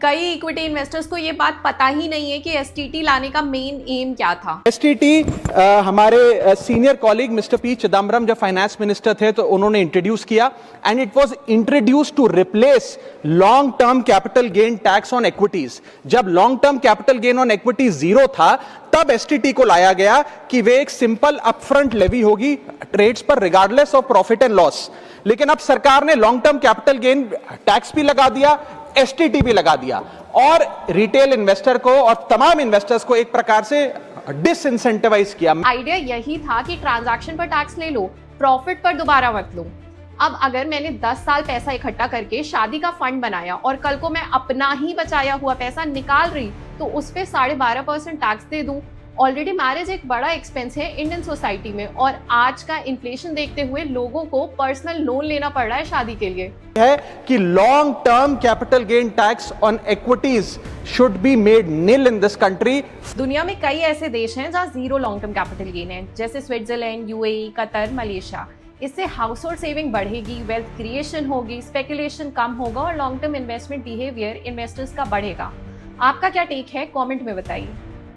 कई equity investors को ये बात पता ही नहीं है कि एसटीटी लाने का मेन एम क्या था। एसटीटी हमारे senior colleague mister P Chidambaram जब फाइनेंस मिनिस्टर थे तो उन्होंने इंट्रोड्यूस किया, and it was introduce to replace long term capital gain tax on equities. जब long term capital gain on equity zero था तब एसटीटी को लाया गया कि वे एक सिंपल अपफ्रंट लेवी होगी ट्रेड्स पर regardless of profit and loss. लेकिन अब सरकार ने long term capital gain tax भी लगा दिया, एसटीटी भी लगा दिया, और रिटेल इन्वेस्टर को और तमाम इन्वेस्टर्स को एक प्रकार से डिसइंसेंटिवाइज किया। आइडिया यही था कि ट्रांजैक्शन पर टैक्स ले लो, प्रॉफिट पर दोबारा मत लो। अब अगर मैंने 10 साल पैसा इकट्ठा करके शादी का फंड बनाया और कल को मैं अपना ही बचाया हुआ पैसा निकाल रही तो उस पे 12.5% टैक्स दे दूं। ऑलरेडी मैरिज एक बड़ा एक्सपेंस है इंडियन सोसाइटी में, और आज का इन्फ्लेशन देखते हुए लोगों को पर्सनल लोन लेना पड़ रहा है शादी के लिए। है कि long term capital gain tax on equities should be made nil in this country. दुनिया में कई ऐसे देश हैं जहां zero long term capital gain है, जैसे स्विट्जरलैंड, यूएई, कतर, मलेशिया। इससे हाउस होल्ड सेविंग बढ़ेगी, वेल्थ क्रिएशन होगी, स्पेकुलेशन कम होगा और long term investment behaviour investors का बढ़ेगा। आपका क्या टेक है, कमेंट में बताइए।